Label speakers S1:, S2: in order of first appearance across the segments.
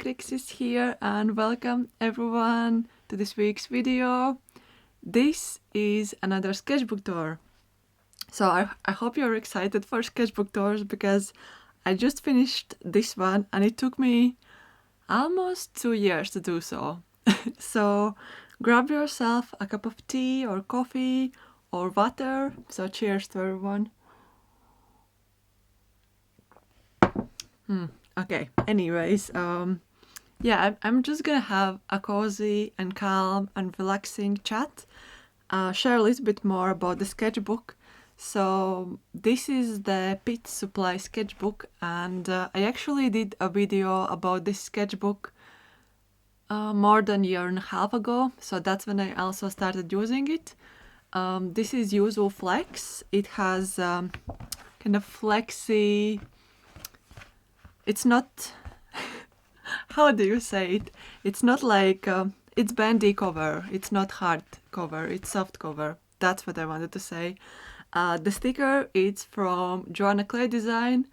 S1: Makrix is here, and welcome everyone to this week's video. This is another sketchbook tour. So I hope you're excited for sketchbook tours because I just finished this one and it took me almost 2 years to do so. So grab yourself a cup of tea or coffee or water. So cheers to everyone. Okay, anyways, yeah, I'm just gonna have a cozy and calm and relaxing chat, share a little bit more about the sketchbook. So this is the PithSupply sketchbook, and I actually did a video about this sketchbook more than a year and a half ago, so that's when I also started using it. This is Yuzu Flex. It has kind of flexy. It's not, how do you say it? It's not like, it's bendy cover. It's not hard cover, it's soft cover. That's what I wanted to say. The sticker is from Joanna Clay Design.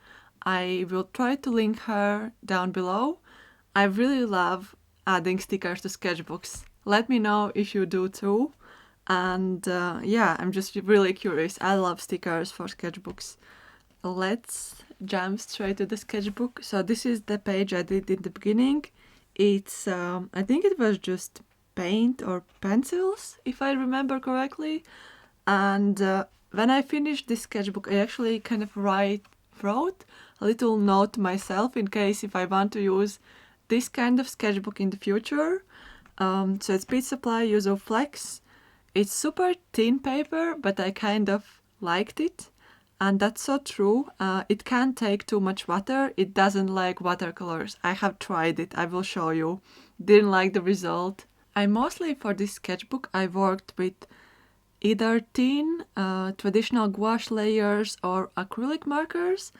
S1: I will try to link her down below. I really love adding stickers to sketchbooks. Let me know if you do too. And yeah, I'm just really curious. I love stickers for sketchbooks. Let's jump straight to the sketchbook. So this is the page I did in the beginning. It's I think it was just paint or pencils, if I remember correctly. And when I finished this sketchbook, I actually kind of wrote a little note to myself in case if I want to use this kind of sketchbook in the future. So it's PithSupply Yuzu Flex. It's super thin paper, but I kind of liked it. And that's so true. It can't take too much water. It doesn't like watercolors. I have tried it. I will show you. Didn't like the result. Mostly for this sketchbook, I worked with either thin traditional gouache layers or acrylic markers.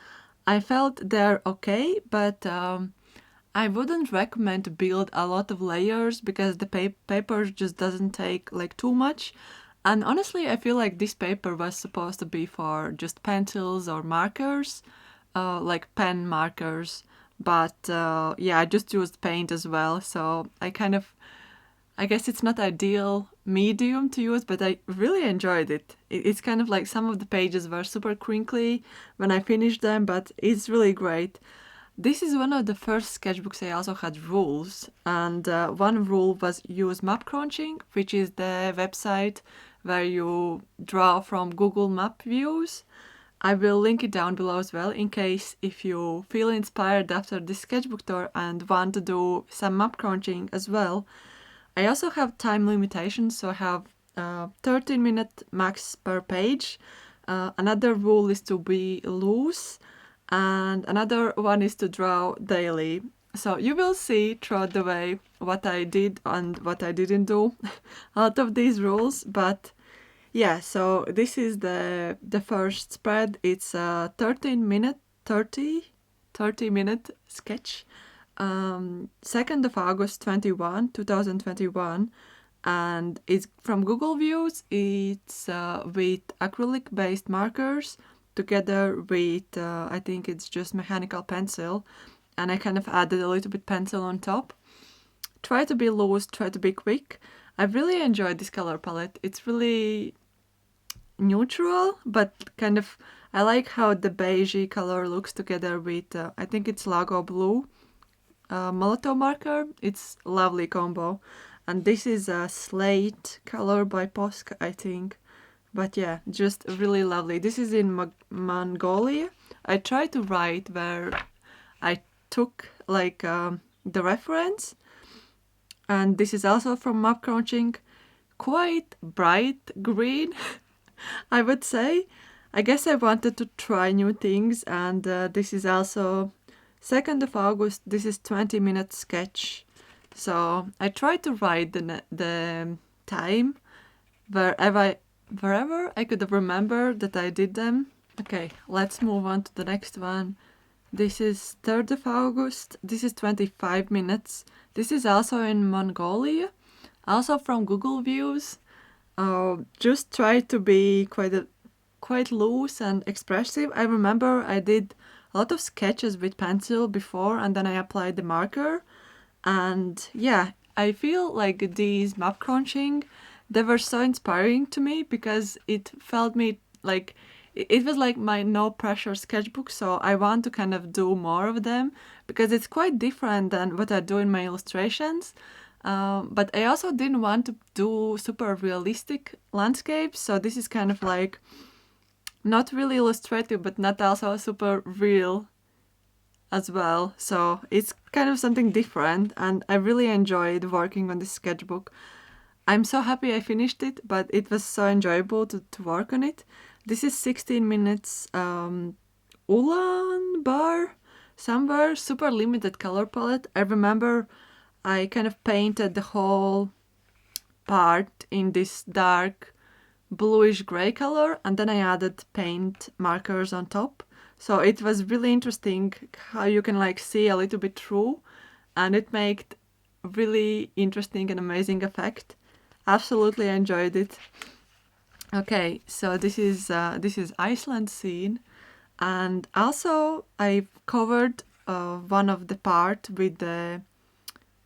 S1: I felt they're okay, but I wouldn't recommend to build a lot of layers because the paper just doesn't take like too much. And honestly, I feel like this paper was supposed to be for just pencils or markers, like pen markers. But yeah, I just used paint as well. So I guess it's not ideal medium to use, but I really enjoyed it. It's kind of like some of the pages were super crinkly when I finished them, but it's really great. This is one of the first sketchbooks I also had rules, and one rule was use Mapcrunching, which is the website where you draw from Google Map views. I will link it down below as well in case if you feel inspired after this sketchbook tour and want to do some Mapcrunching as well. I also have time limitations, so I have 13-minute max per page. Another rule is to be loose, and another one is to draw daily. So you will see throughout the way what I did and what I didn't do out of these rules. But yeah, so this is the first spread. It's a 30-minute sketch. 2nd of August 2021, and it's from Google Views. It's with acrylic based markers together with I think it's just mechanical pencil, and I kind of added a little bit pencil on top. Try to be loose, try to be quick. I really enjoyed this color palette. It's really neutral, but kind of I like how the beigey color looks together with I think it's Lago Blue Molotov marker. It's a lovely combo. And this is a slate color by Posca, I think. But yeah, just really lovely. This is in Mongolia. I tried to write where I took like the reference. And this is also from Mapcrunching. Quite bright green, I would say. I guess I wanted to try new things, and this is also 2nd of August. This is 20-minute sketch. So I tried to write the time wherever I could remember that I did them. Okay, let's move on to the next one. This is 3rd of August. This is 25 minutes. This is also in Mongolia, also from Google Views. Just try to be quite loose and expressive. I remember I did a lot of sketches with pencil before, and then I applied the marker. And yeah, I feel like these map crunching, they were so inspiring to me because it felt me like it was like my no pressure sketchbook. So I want to kind of do more of them because it's quite different than what I do in my illustrations. But I also didn't want to do super realistic landscapes. So this is kind of like not really illustrative, but not also super real as well. So it's kind of something different, and I really enjoyed working on this sketchbook. I'm so happy I finished it, but it was so enjoyable to work on it. This is 16 minutes Ulan bar somewhere, super limited color palette. I remember I kind of painted the whole part in this dark bluish gray color, and then I added paint markers on top. So it was really interesting how you can like see a little bit through, and it made really interesting and amazing effect. Absolutely enjoyed it. Okay, so this is Iceland scene, and also I've covered one of the part with the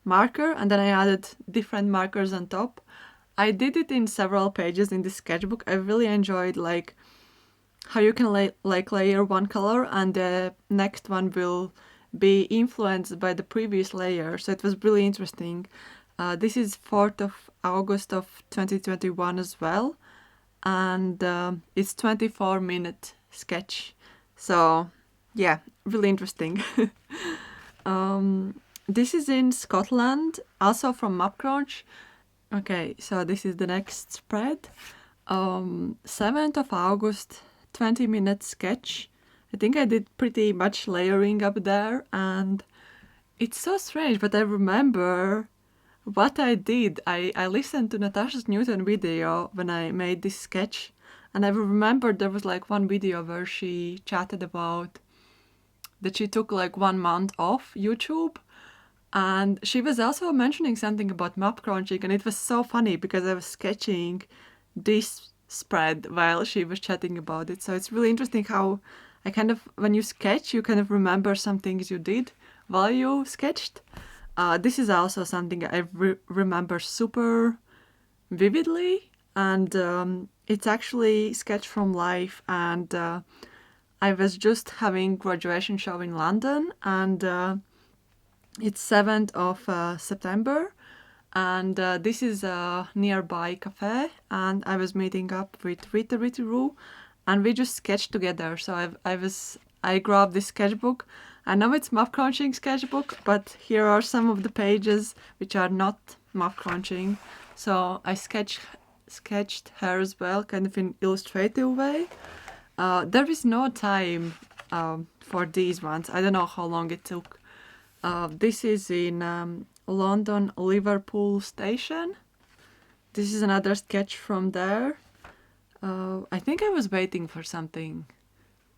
S1: marker, and then I added different markers on top. I did it in several pages in the sketchbook. I really enjoyed like how you can layer one color and the next one will be influenced by the previous layer. So it was really interesting. This is 4th of August of 2021 as well, and it's 24-minute sketch. So yeah, really interesting. This is in Scotland, also from Mapcrunch. Okay, so this is the next spread. 7th of August, 20-minute sketch. I think I did pretty much layering up there, and it's so strange, but I remember what I did. I listened to Natasha Newton video when I made this sketch, and I remember there was like one video where she chatted about that she took like 1 month off YouTube, and she was also mentioning something about map crunching, and it was so funny because I was sketching this spread while she was chatting about it. So it's really interesting how I kind of, when you sketch, you kind of remember some things you did while you sketched. This is also something I remember super vividly, and it's actually sketch from life. And I was just having graduation show in London, and it's 7th of September, and this is a nearby cafe, and I was meeting up with Rita Ritiru, and we just sketched together. So I grabbed this sketchbook. I know it's map crunching sketchbook, but here are some of the pages which are not map crunching. So I sketched her as well, kind of in illustrative way. There is no time for these ones. I don't know how long it took. This is in London Liverpool station. This is another sketch from there. I think I was waiting for something,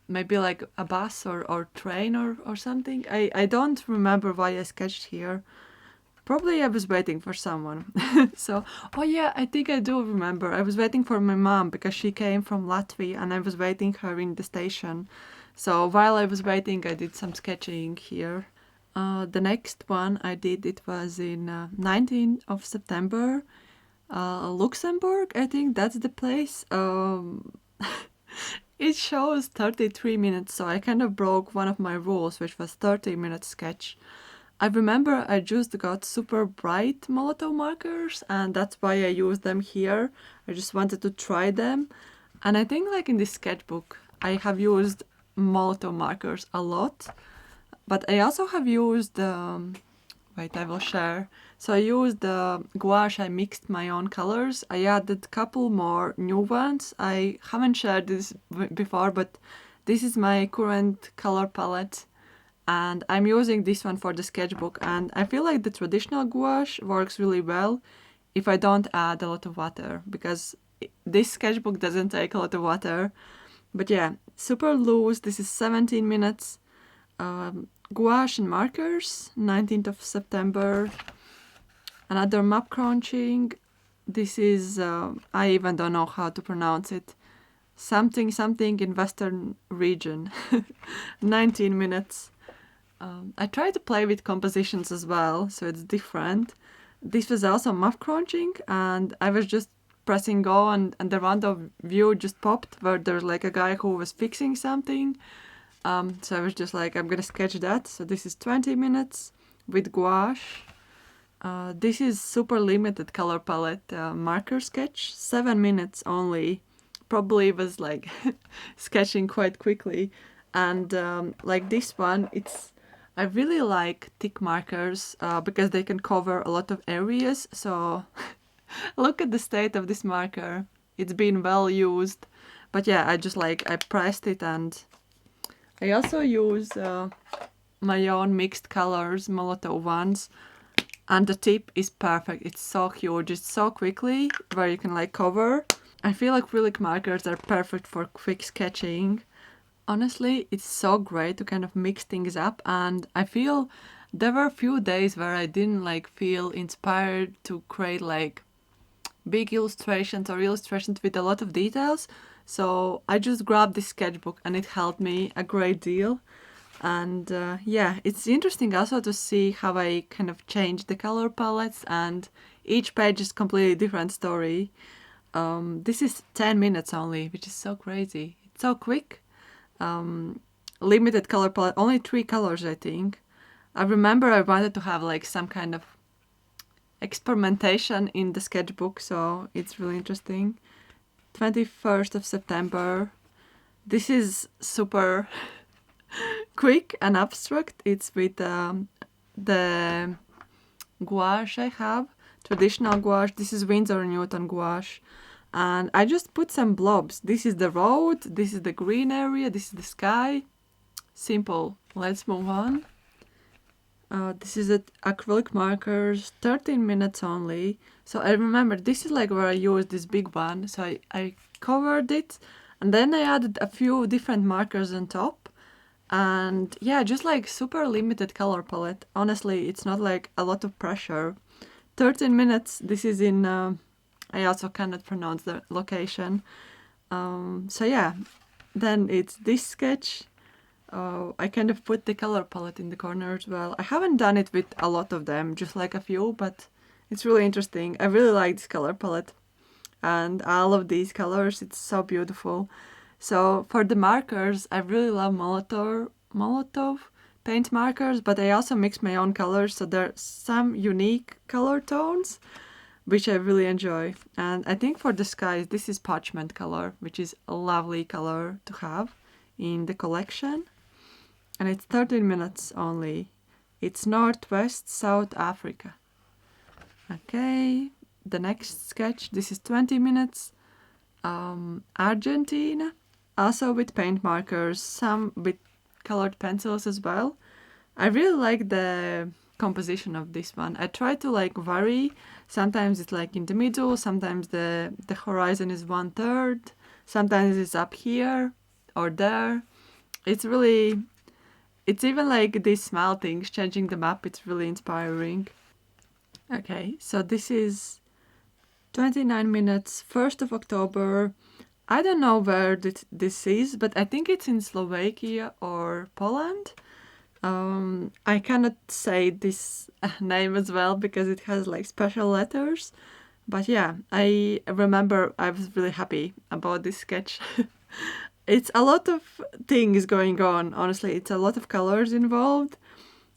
S1: maybe like a bus or train or something. I don't remember why I sketched here. Probably I was waiting for someone. So, oh yeah, I think I do remember. I was waiting for my mom because she came from Latvia, and I was waiting her in the station. So while I was waiting, I did some sketching here. The next one I did, it was in 19th of September, Luxembourg, I think that's the place. It shows 33 minutes, so I kind of broke one of my rules, which was 30-minute sketch. I remember I just got super bright Molotow markers, and that's why I used them here. I just wanted to try them. And I think like in this sketchbook, I have used Molotow markers a lot. But I also have used, wait, I will share. So I used gouache, I mixed my own colors. I added a couple more new ones. I haven't shared this before, but this is my current color palette. And I'm using this one for the sketchbook. And I feel like the traditional gouache works really well if I don't add a lot of water, because this sketchbook doesn't take a lot of water. But yeah, super loose. This is 17 minutes. Gouache and markers, 19th of September. Another map crunching. This is, I even don't know how to pronounce it. Something in Western region. 19 minutes. I try to play with compositions as well, so it's different. This was also Mapcrunching, and I was just pressing go, and the random view just popped where there's like a guy who was fixing something. So I was just like, I'm gonna sketch that. So this is 20 minutes with gouache. This is super limited color palette marker sketch, 7 minutes only. Probably was like sketching quite quickly. And like this one, I really like thick markers because they can cover a lot of areas. So look at the state of this marker. It's been well used. But yeah, I pressed it, and I also use my own mixed colors, Molotov ones. And the tip is perfect. It's so huge. It's so quickly where you can like cover. I feel like acrylic markers are perfect for quick sketching. Honestly, it's so great to kind of mix things up, and I feel there were a few days where I didn't like feel inspired to create like big illustrations or illustrations with a lot of details. So I just grabbed this sketchbook and it helped me a great deal. And yeah, it's interesting also to see how I kind of change the color palettes, and each page is completely different story. This is 10 minutes only, which is so crazy. It's so quick. Limited color palette, only 3 colors, I think. I remember I wanted to have like some kind of experimentation in the sketchbook, so it's really interesting. 21st of September. This is super quick and abstract. It's with the gouache I have, traditional gouache. This is Winsor & Newton gouache. And I just put some blobs. This is the road, this is the green area, this is the sky. Simple. Let's move on. This is acrylic markers, 13 minutes only. So I remember this is like where I used this big one. So I covered it, and then I added a few different markers on top. And yeah, just like super limited color palette. Honestly, it's not like a lot of pressure. 13 minutes. This is in... I also cannot pronounce the location. So yeah, then it's this sketch. I kind of put the color palette in the corner as well. I haven't done it with a lot of them, just like a few, but it's really interesting. I really like this color palette and all of these colors. It's so beautiful. So for the markers, I really love Molotov paint markers, but I also mix my own colors. So there are some unique color tones, which I really enjoy. And I think for the skies, this is parchment color, which is a lovely color to have in the collection. And it's 13 minutes only. It's Northwest South Africa. Okay, the next sketch, this is 20 minutes. Argentina, also with paint markers, some with colored pencils as well. I really like the composition of this one. I try to like vary. Sometimes it's like in the middle, sometimes the horizon is 1/3, sometimes it's up here or there. It's even like these small things, changing the map, it's really inspiring. Okay, so this is 29 minutes, 1st of October. I don't know where this is, but I think it's in Slovakia or Poland. I cannot say this name as well because it has like special letters. But yeah, I remember I was really happy about this sketch. It's a lot of things going on, honestly. It's a lot of colors involved.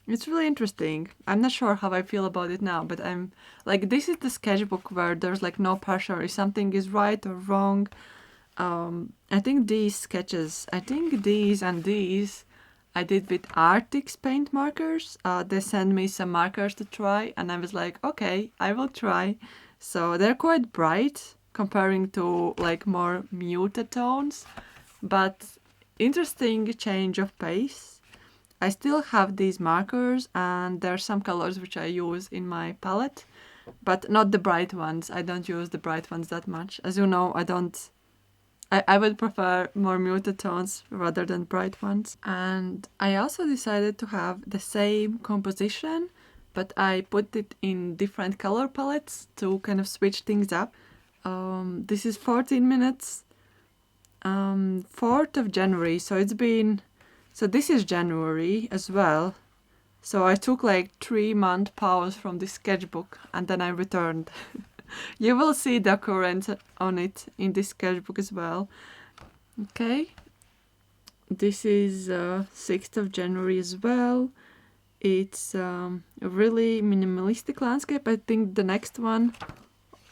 S1: It's really interesting. I'm not sure how I feel about it now, but I'm like, this is the sketchbook where there's like no pressure if something is right or wrong. I think these sketches, these and these, I did with Arctic's paint markers. They sent me some markers to try, and I was like, okay, I will try. So they're quite bright comparing to like more muted tones, but interesting change of pace. I still have these markers, and there are some colors which I use in my palette, but not the bright ones. I don't use the bright ones that much. As you know, I would prefer more muted tones rather than bright ones. And I also decided to have the same composition, but I put it in different color palettes to kind of switch things up. This is 14 minutes, 4th of January. So this is January as well. So I took like 3-month pause from this sketchbook and then I returned. You will see the occurrence on it in this sketchbook as well. Okay, this is 6th of January as well. It's a really minimalistic landscape. I think the next one,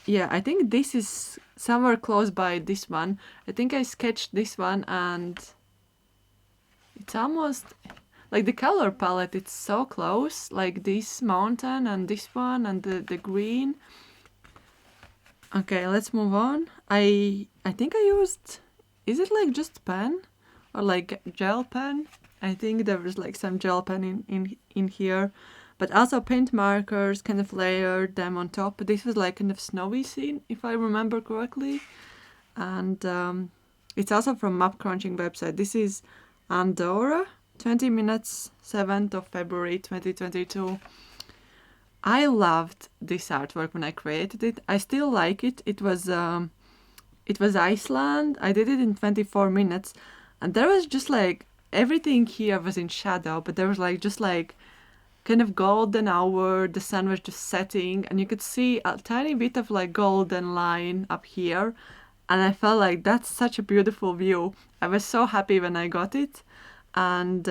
S1: yeah, I think this is somewhere close by this one. I think I sketched this one and it's almost like the color palette, it's so close, like this mountain and this one and the green. Okay, let's move on. I think I used, is it like just pen or like gel pen? I think there was like some gel pen in here, but also paint markers, kind of layered them on top. This was like kind of snowy scene, if I remember correctly. And it's also from Mapcrunching website. This is Andorra, 20 minutes, 7th of February 2022. I loved this artwork when I created it. I still like it. It was Iceland. I did it in 24 minutes, and there was just like everything here was in shadow, but there was like just like kind of golden hour. The sun was just setting, and you could see a tiny bit of like golden line up here, and I felt like that's such a beautiful view. I was so happy when I got it. And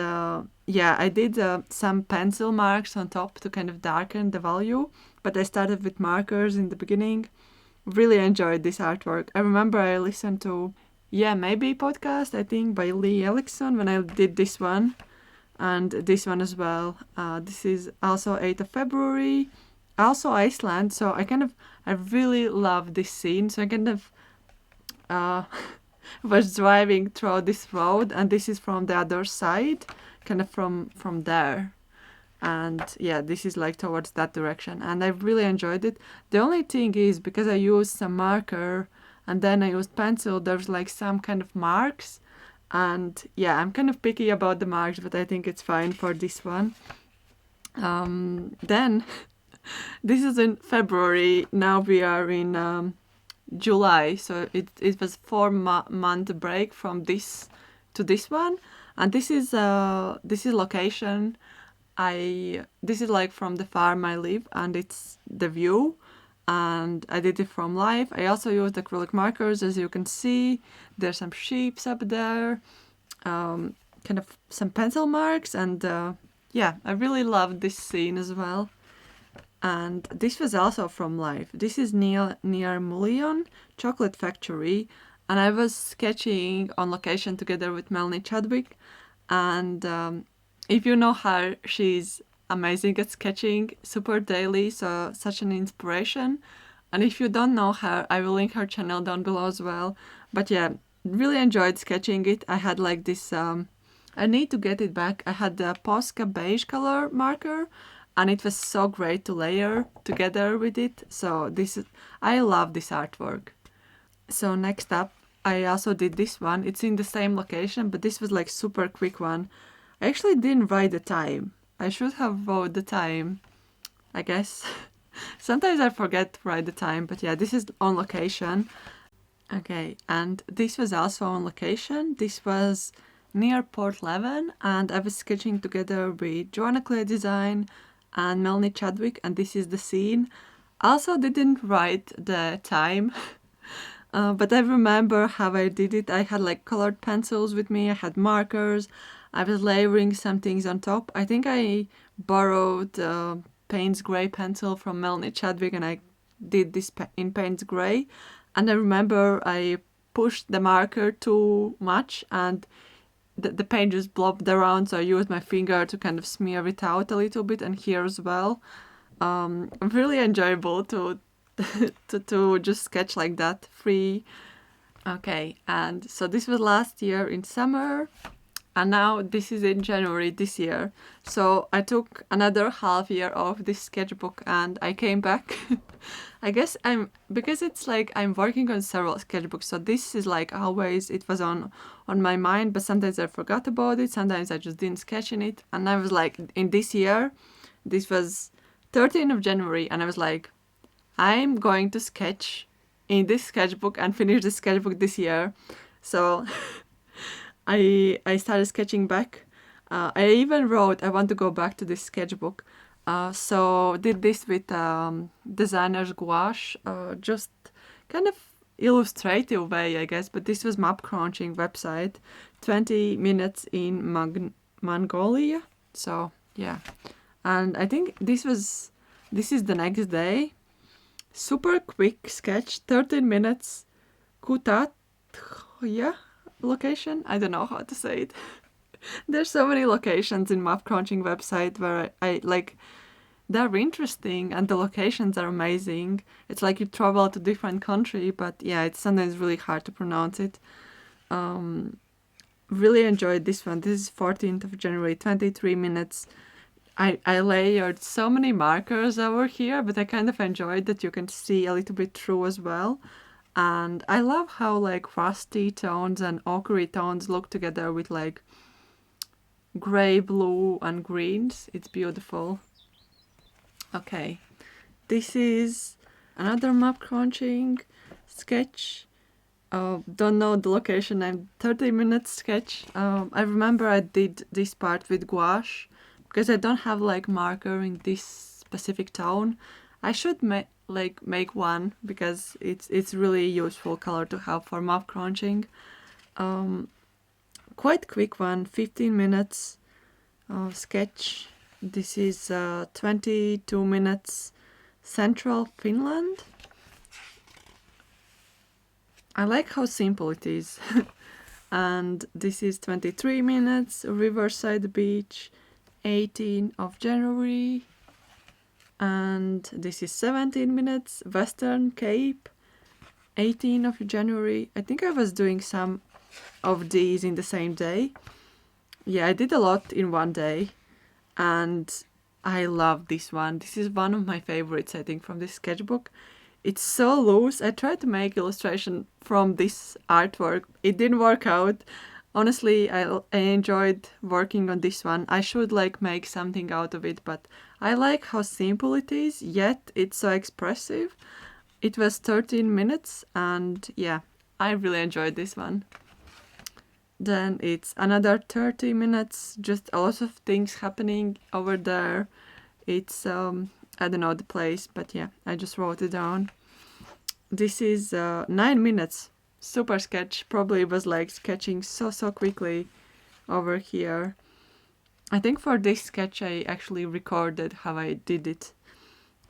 S1: yeah, I did some pencil marks on top to kind of darken the value, but I started with markers in the beginning. Really enjoyed this artwork. I remember I listened to, yeah, maybe podcast, I think, by Lee Ellickson when I did this one, and this one as well. This is also 8th of February, also Iceland, so I really love this scene, so I kind of was driving through this road, and this is from the other side, kind of from there. And yeah, this is like towards that direction, and I really enjoyed it. The only thing is, because I used some marker and then I used pencil, there's like some kind of marks, and yeah, I'm kind of picky about the marks, but I think it's fine for this one. Then this is in February, now we are in July, so it was 4-month break from this to this one, and this is location. This is like from the farm I live, and it's the view, and I did it from live. I also used acrylic markers, as you can see. There's some sheep up there, kind of some pencil marks, and yeah, I really loved this scene as well. And this was also from life. This is near Mullion Chocolate Factory, and I was sketching on location together with Melanie Chadwick. And if you know her, she's amazing at sketching, super daily, so such an inspiration. And if you don't know her, I will link her channel down below as well. But yeah, really enjoyed sketching it. I had like this, I need to get it back. I had the Posca beige color marker, and it was so great to layer together with it. So I love this artwork. So next up, I also did this one. It's in the same location, but this was like super quick one. I actually didn't write the time. I should have wrote the time, I guess. Sometimes I forget to write the time, but yeah, this is on location. Okay, and this was also on location. This was near Port Leven, and I was sketching together with Joanna Clay Design and Melanie Chadwick, and this is the scene. Also didn't write the time, but I remember how I did it. I had like colored pencils with me, I had markers, I was layering some things on top. I think I borrowed Payne's Gray pencil from Melanie Chadwick, and I did this in Payne's Gray. And I remember I pushed the marker too much, and the paint just blobbed around, so I used my finger to kind of smear it out a little bit, and here as well. Really enjoyable to to just sketch like that, free. Okay, and so this was last year in summer, and now this is in January this year. So I took another half year off this sketchbook, and I came back. I guess because it's like I'm working on several sketchbooks, so this is like always, it was on my mind, but sometimes I forgot about it, sometimes I just didn't sketch in it, and I was like, in this year, this was 13th of January, and I was like, I'm going to sketch in this sketchbook and finish the sketchbook this year. So I started sketching back, I even wrote I want to go back to this sketchbook. So did this with designer's gouache, just kind of illustrative way, I guess. But this was Mapcrunching website, 20 minutes in Mongolia. So yeah, and I think this is the next day. Super quick sketch, 13 minutes. Kutat, yeah, location. I don't know how to say it. There's so many locations in Mapcrunching website where I like, they're interesting and the locations are amazing. It's like you travel to different country, but yeah, it's sometimes really hard to pronounce it. Really enjoyed this one. This is 14th of January, 23 minutes. I layered so many markers over here, but I kind of enjoyed that you can see a little bit through as well. And I love how like rusty tones and ochre tones look together with like gray, blue and greens. It's beautiful. Okay, this is another Mapcrunching sketch. Don't know the location. I'm 30 minutes sketch. I remember I did this part with gouache because I don't have like marker in this specific tone. I should make one because it's really useful color to have for Mapcrunching. Quite quick one, 15 minutes sketch. This is 22 minutes, Central Finland. I like how simple it is. And this is 23 minutes, Riverside Beach, 18th of January. And this is 17 minutes, Western Cape, 18th of January. I think I was doing some of these in the same day. Yeah, I did a lot in one day. And I love this one. This is one of my favorites, I think, from this sketchbook. It's so loose. I tried to make illustration from this artwork. It didn't work out. Honestly, I enjoyed working on this one. I should like make something out of it, but I like how simple it is, yet it's so expressive. It was 13 minutes and yeah, I really enjoyed this one. Then it's another 30 minutes, just a lot of things happening over there. It's, I don't know the place, but yeah, I just wrote it down. This is 9 minutes, super sketch. Probably was like sketching so quickly over here. I think for this sketch I actually recorded how I did it.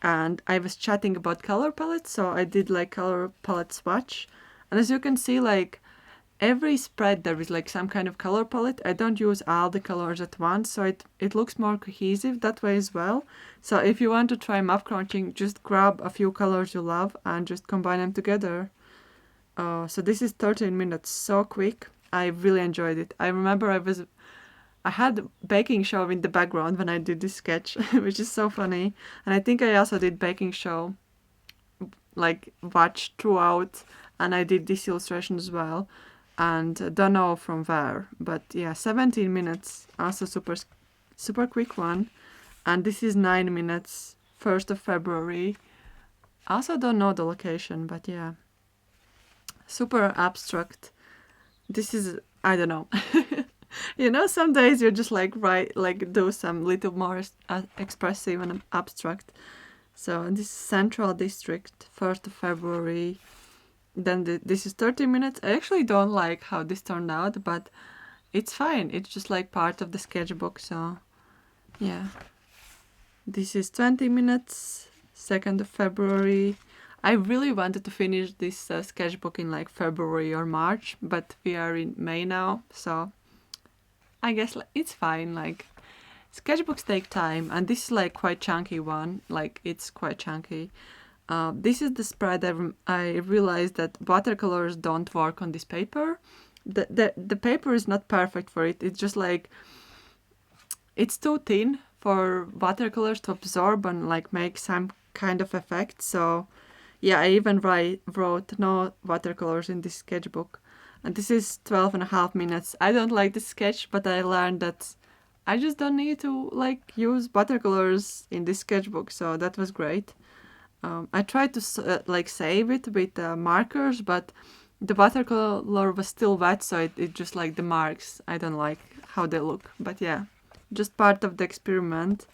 S1: And I was chatting about color palettes, so I did like color palette swatch. And as you can see, like, every spread there is like some kind of color palette. I don't use all the colors at once, so it looks more cohesive that way as well. So if you want to try Mapcrunching, just grab a few colors you love and just combine them together. So this is 13 minutes, so quick. I really enjoyed it. I remember I had baking show in the background when I did this sketch, which is so funny. And I think I also did baking show, like watch throughout, and I did this illustration as well. And don't know from where, but yeah, 17 minutes, also super quick one. And this is 9 minutes, 1st of February. Also don't know the location, but yeah, super abstract. This is, I don't know. You know, some days you're just like do some little more expressive and abstract. So this is Central District, 1st of February. Then this is 30 minutes. I actually don't like how this turned out, but it's fine. It's just like part of the sketchbook, so yeah. This is 20 minutes, 2nd of February. I really wanted to finish this sketchbook in like February or March, but we are in May now, so I guess it's fine. Like, sketchbooks take time, and this is like quite chunky one. Like, it's quite chunky. This is the spread. I realized that watercolors don't work on this paper. The paper is not perfect for it. It's just like, it's too thin for watercolors to absorb and like make some kind of effect. So yeah, I even wrote no watercolors in this sketchbook. And this is 12.5 minutes. I don't like this sketch, but I learned that I just don't need to like use watercolors in this sketchbook. So that was great. I tried to like save it with markers, but the watercolor was still wet, so it just like the marks. I don't like how they look. But yeah, just part of the experiment.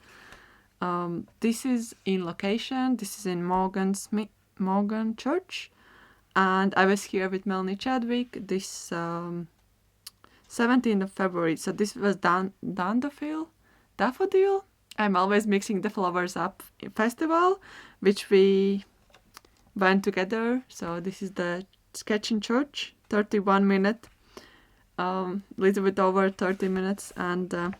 S1: This is in location. This is in Morgan Church. And I was here with Melanie Chadwick this 17th of February. So this was Daffodil. I'm always mixing the flowers up. Festival, which we went together. So this is the sketch in church, 31 minute, little bit over 30 minutes. And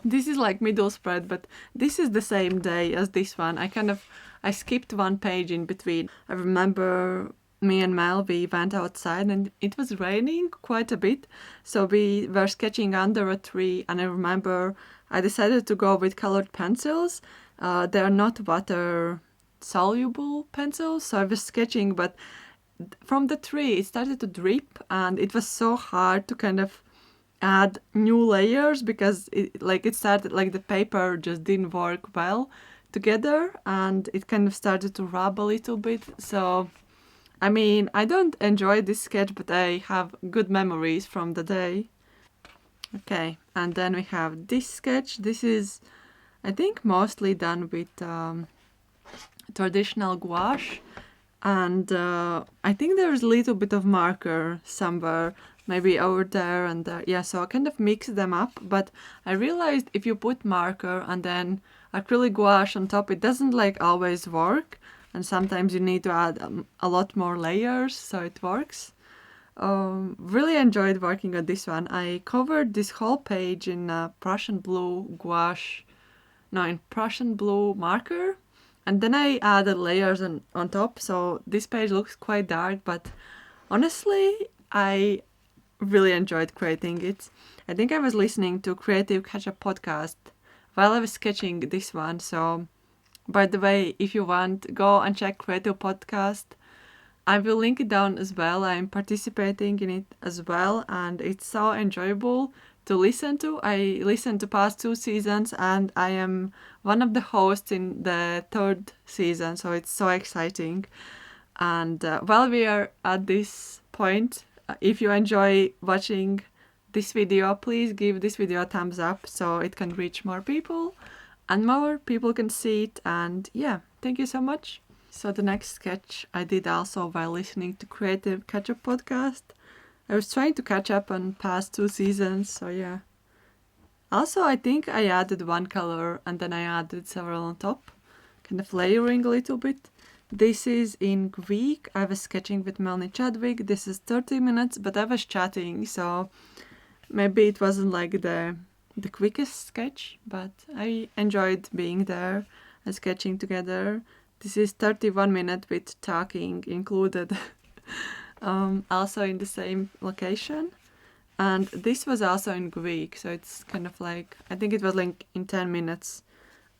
S1: this is like middle spread, but this is the same day as this one. I skipped one page in between. I remember me and Mel, we went outside and it was raining quite a bit. So we were sketching under a tree, and I remember I decided to go with colored pencils. They are not water soluble pencils, so I was sketching, but from the tree it started to drip, and it was so hard to kind of add new layers because it started like the paper just didn't work well together, and it kind of started to rub a little bit. So I mean, I don't enjoy this sketch, but I have good memories from the day. Okay, and then we have this sketch. This is, I think, mostly done with traditional gouache, and I think there's a little bit of marker somewhere, maybe over there and there. Yeah, so I kind of mix them up, but I realized if you put marker and then acrylic gouache on top, it doesn't like always work, and sometimes you need to add a lot more layers so it works. Really enjoyed working on this one. I covered this whole page in Prussian blue marker, and then I added layers on top, so this page looks quite dark, but honestly, I really enjoyed creating it. I think I was listening to Creative Catch-Up podcast while I was sketching this one, so by the way, if you want, go and check Creative Podcast. I will link it down as well. I'm participating in it as well, and it's so enjoyable to listen to. I listened to past 2 seasons, and I am one of the hosts in the 3rd season, so it's so exciting. And while we are at this point, if you enjoy watching this video, please give this video a thumbs up so it can reach more people and more people can see it. And yeah, thank you so much. So the next sketch I did also while listening to Creative Catch-Up podcast. I was trying to catch up on past 2 seasons, so yeah. Also, I think I added one color and then I added several on top, kind of layering a little bit. This is in Greek. I was sketching with Melanie Chadwick. This is 30 minutes, but I was chatting, so maybe it wasn't like the quickest sketch, but I enjoyed being there and sketching together. This is 31 minutes with talking included, also in the same location. And this was also in Greek, so it's kind of like, I think it was like in 10 minutes.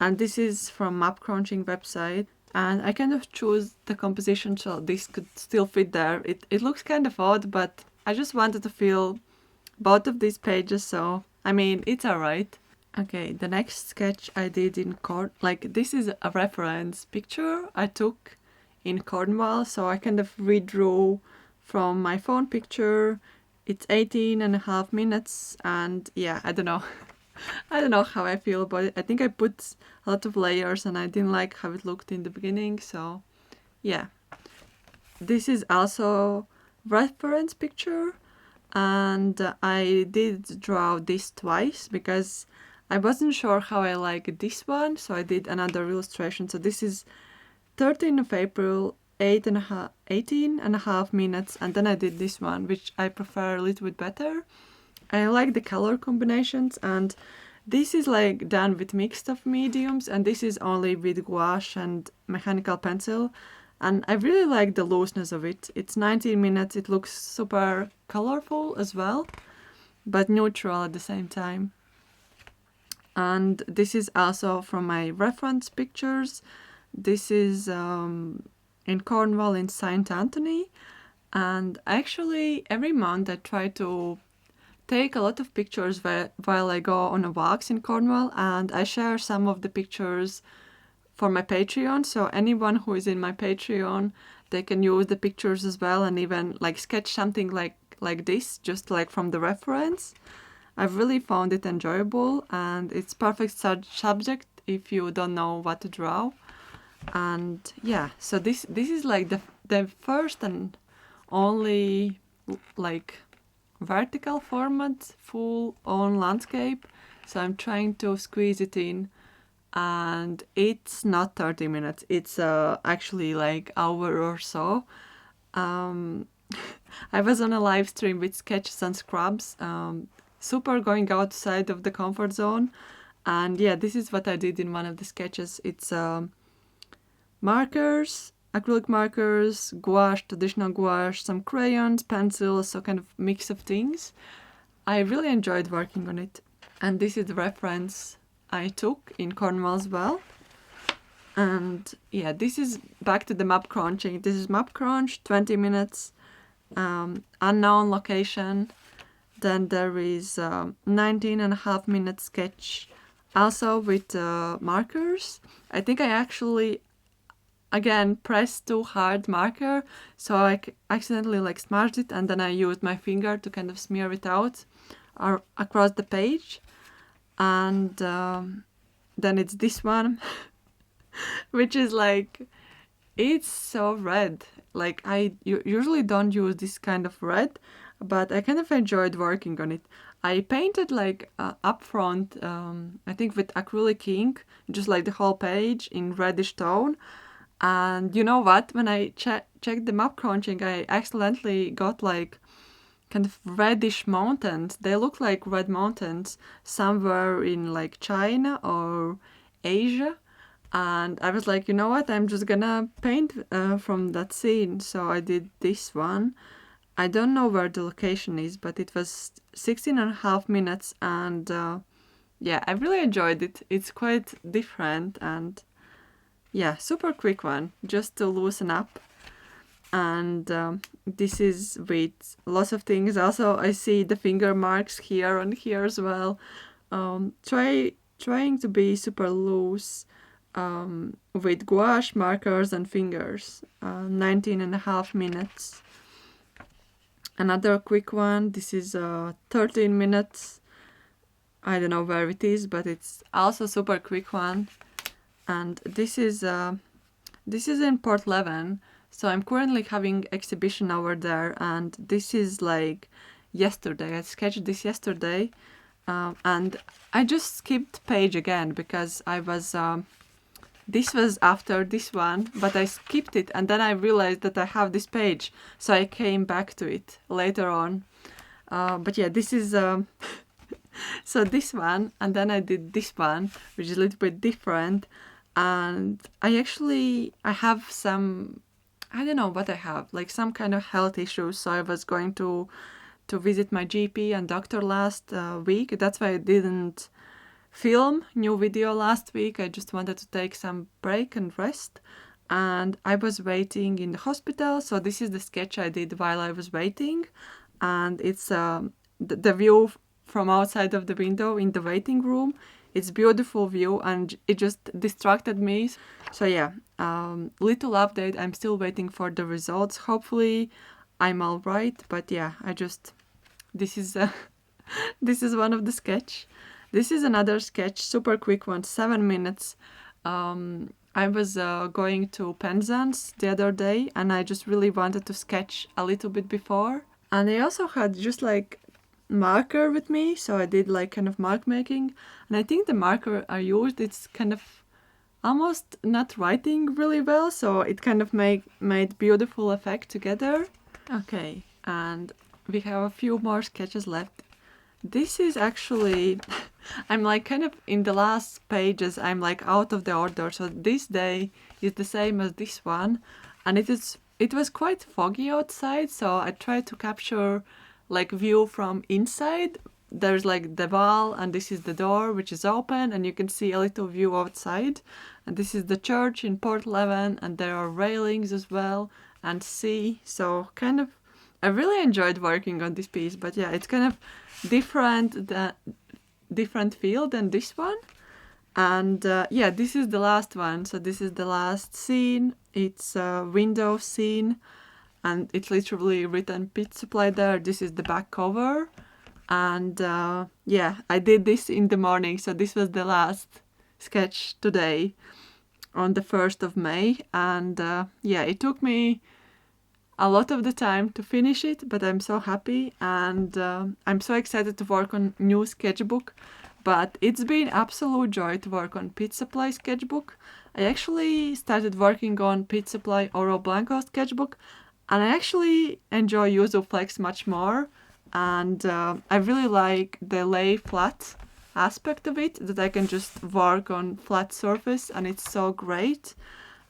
S1: And this is from Mapcrunching website. And I kind of choose the composition so this could still fit there. It looks kind of odd, but I just wanted to fill both of these pages, so I mean, it's alright. Okay, the next sketch I did in this is a reference picture I took in Cornwall, so I kind of redrew from my phone picture. It's 18.5 minutes, and yeah, I don't know. I don't know how I feel about it. I think I put a lot of layers and I didn't like how it looked in the beginning, so yeah. This is also reference picture, and I did draw this twice because I wasn't sure how I like this one, so I did another illustration. So this is 13th of April, 18.5 minutes, and then I did this one, which I prefer a little bit better. I like the color combinations, and this is like done with mixed of mediums, and this is only with gouache and mechanical pencil, and I really like the looseness of it. It's 19 minutes, it looks super colorful as well, but neutral at the same time. And this is also from my reference pictures. This is in Cornwall in St. Anthony, and actually every month I try to take a lot of pictures while I go on a walks in Cornwall, and I share some of the pictures for my Patreon, so anyone who is in my Patreon, they can use the pictures as well and even like sketch something like this, just like from the reference. I've really found it enjoyable, and it's perfect subject if you don't know what to draw. And yeah, so this is like the first and only like vertical format full on landscape, so I'm trying to squeeze it in, and it's not 30 minutes, it's actually like hour or so. I was on a live stream with sketches and scrubs, super going outside of the comfort zone, and yeah, this is what I did in one of the sketches. It's markers, acrylic markers, gouache, traditional gouache, some crayons, pencils, so kind of mix of things. I really enjoyed working on it. And this is the reference I took in Cornwall as well. And yeah, this is back to the map crunching. This is Mapcrunch, 20 minutes, unknown location. Then there is 19.5-minute sketch, also with markers. I think I actually again pressed too hard marker, so I accidentally like smashed it, and then I used my finger to kind of smear it out or across the page. And then it's this one which is like, it's so red. Like I usually don't use this kind of red, but I kind of enjoyed working on it. I painted like up front, I think with acrylic ink, just like the whole page in reddish tone. And you know what? When I checked the map crunching, I accidentally got like kind of reddish mountains. They look like red mountains somewhere in like China or Asia. And I was like, you know what? I'm just gonna paint from that scene. So I did this one. I don't know where the location is, but it was 16.5 minutes. And yeah, I really enjoyed it. It's quite different and yeah, super quick one, just to loosen up. And this is with lots of things. Also, I see the finger marks here and here as well. Trying to be super loose with gouache, markers and fingers. 19.5 minutes. Another quick one. This is 13 minutes. I don't know where it is, but it's also super quick one. And this is in Portleven, so I'm currently having exhibition over there, and this is like yesterday. I sketched this yesterday, and I just skipped page again because I was this was after this one, but I skipped it, and then I realized that I have this page, so I came back to it later on. But yeah, this is so this one, and then I did this one, which is a little bit different. And I have some, I don't know what I have, like some kind of health issues. So I was going to visit my GP and doctor last week. That's why I didn't film new video last week. I just wanted to take some break and rest. And I was waiting in the hospital. So this is the sketch I did while I was waiting. And it's the view from outside of the window in the waiting room. It's beautiful view, and it just distracted me. So yeah, little update. I'm still waiting for the results. Hopefully I'm all right. But yeah, this is this is one of the sketch. This is another sketch, super quick one, 7 minutes. I was going to Penzance the other day, and I just really wanted to sketch a little bit before. And I also had just like marker with me, so I did like kind of mark making, and I think the marker I used, it's kind of almost not writing really well, so it kind of made beautiful effect together. Okay, and we have a few more sketches left. This is actually I'm like kind of in the last pages, I'm like out of the order, so this day is the same as this one, and it was quite foggy outside, so I tried to capture like view from inside. There's like the wall, and this is the door which is open, and you can see a little view outside. And this is the church in Portleven, and there are railings as well, and sea. So kind of, I really enjoyed working on this piece. But yeah, it's kind of different feel than this one. And yeah, this is the last one. So this is the last scene. It's a window scene. And it's literally written PithSupply there. This is the back cover. And yeah, I did this in the morning, so this was the last sketch today on the 1st of May. And yeah, it took me a lot of the time to finish it, but I'm so happy, and I'm so excited to work on new sketchbook. But it's been absolute joy to work on PithSupply sketchbook. I actually started working on PithSupply Oro Blanco sketchbook, and I actually enjoy Yuzu Flex much more. And I really like the lay flat aspect of it, that I can just work on flat surface, and it's so great.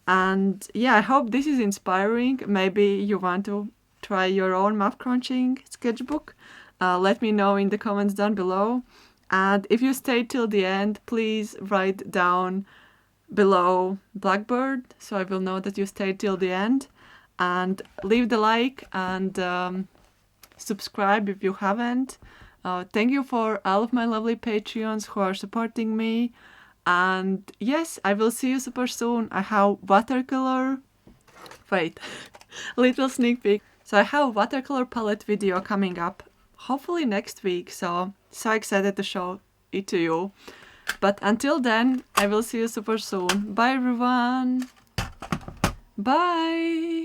S1: And yeah, I hope this is inspiring. Maybe you want to try your own map crunching sketchbook. Let me know in the comments down below. And if you stayed till the end, please write down below Blackbird, so I will know that you stayed till the end. And leave the like and subscribe if you haven't. Thank you for all of my lovely Patreons who are supporting me. And yes, I will see you super soon. I have watercolor. Wait, little sneak peek. So I have a watercolor palette video coming up, hopefully next week. So excited to show it to you. But until then, I will see you super soon. Bye everyone. Bye.